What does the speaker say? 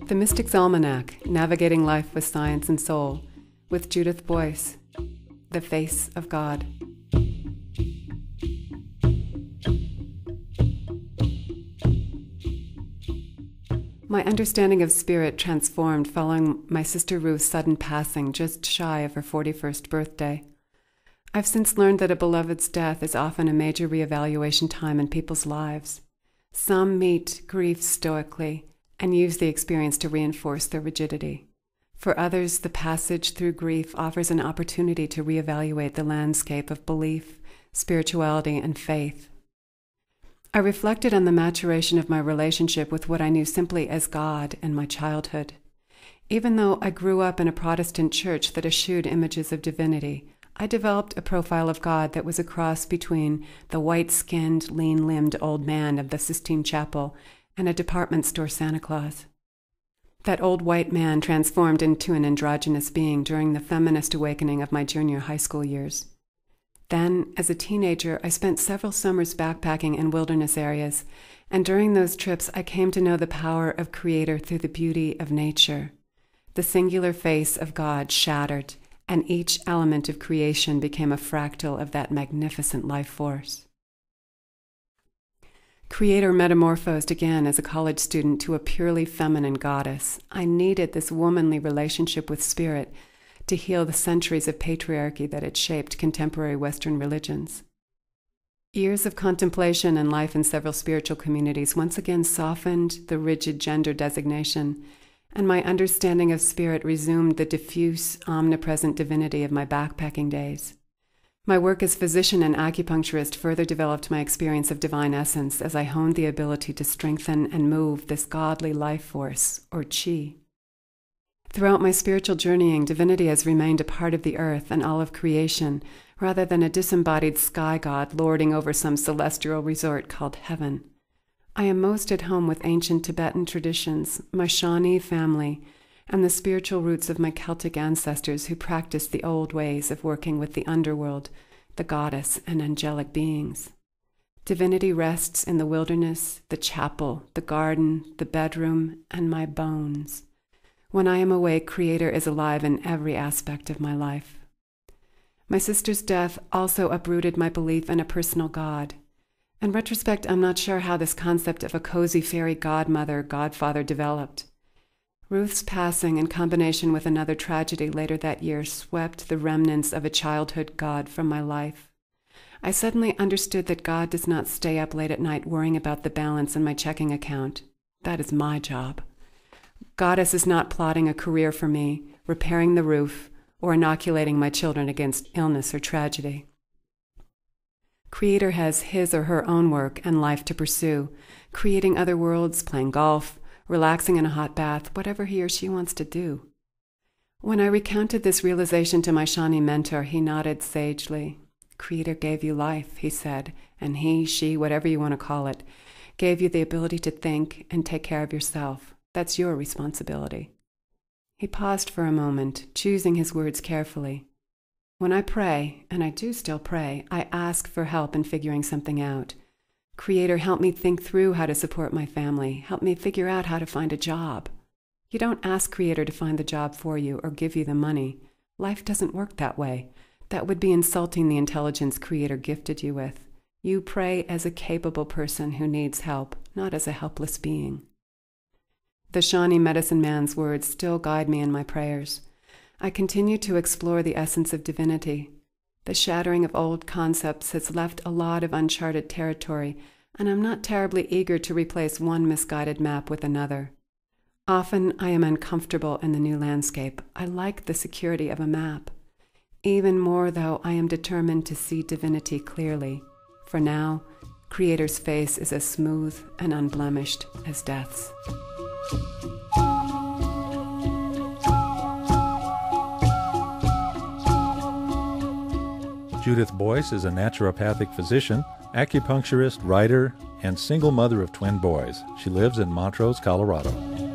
The Mystic's Almanac, Navigating Life with Science and Soul, with Judith Boice, The Face of God. My understanding of spirit transformed following my sister Ruth's sudden passing just shy of her 41st birthday. I've since learned that a beloved's death is often a major reevaluation time in people's lives. Some meet grief stoically and use the experience to reinforce their rigidity. For others, the passage through grief offers an opportunity to reevaluate the landscape of belief, spirituality, and faith. I reflected on the maturation of my relationship with what I knew simply as God in my childhood. Even though I grew up in a Protestant church that eschewed images of divinity, I developed a profile of God that was a cross between the white-skinned, lean-limbed old man of the Sistine Chapel and a department store Santa Claus. That old white man transformed into an androgynous being during the feminist awakening of my junior high school years. Then, as a teenager, I spent several summers backpacking in wilderness areas, and during those trips I came to know the power of Creator through the beauty of nature. The singular face of God shattered, and each element of creation became a fractal of that magnificent life force. Creator metamorphosed again as a college student to a purely feminine goddess. I needed this womanly relationship with spirit to heal the centuries of patriarchy that had shaped contemporary Western religions. Years of contemplation and life in several spiritual communities once again softened the rigid gender designation, and my understanding of spirit resumed the diffuse, omnipresent divinity of my backpacking days. My work as physician and acupuncturist further developed my experience of divine essence as I honed the ability to strengthen and move this godly life force, or chi. Throughout my spiritual journeying, divinity has remained a part of the earth and all of creation, rather than a disembodied sky god lording over some celestial resort called heaven. I am most at home with ancient Tibetan traditions, my Shawnee family, and the spiritual roots of my Celtic ancestors who practiced the old ways of working with the underworld, the goddess, and angelic beings. Divinity rests in the wilderness, the chapel, the garden, the bedroom, and my bones. When I am awake, Creator is alive in every aspect of my life. My sister's death also uprooted my belief in a personal God. In retrospect, I'm not sure how this concept of a cozy fairy godmother, godfather developed. Ruth's passing, in combination with another tragedy later that year, swept the remnants of a childhood God from my life. I suddenly understood that God does not stay up late at night worrying about the balance in my checking account. That is my job. Goddess is not plotting a career for me, repairing the roof, or inoculating my children against illness or tragedy. Creator has his or her own work and life to pursue, creating other worlds, playing golf, relaxing in a hot bath, whatever he or she wants to do. When I recounted this realization to my Shawnee mentor, he nodded sagely. Creator gave you life, he said, and he, she, whatever you want to call it, gave you the ability to think and take care of yourself. That's your responsibility. He paused for a moment, choosing his words carefully. When I pray, and I do still pray, I ask for help in figuring something out. Creator, help me think through how to support my family. Help me figure out how to find a job. You don't ask Creator to find the job for you or give you the money. Life doesn't work that way. That would be insulting the intelligence Creator gifted you with. You pray as a capable person who needs help, not as a helpless being. The Shawnee medicine man's words still guide me in my prayers. I continue to explore the essence of divinity. The shattering of old concepts has left a lot of uncharted territory, and I'm not terribly eager to replace one misguided map with another. Often I am uncomfortable in the new landscape. I like the security of a map. Even more, though, I am determined to see divinity clearly. For now, Creator's face is as smooth and unblemished as death's. Judith Boice is a naturopathic physician, acupuncturist, writer, and single mother of twin boys. She lives in Montrose, Colorado.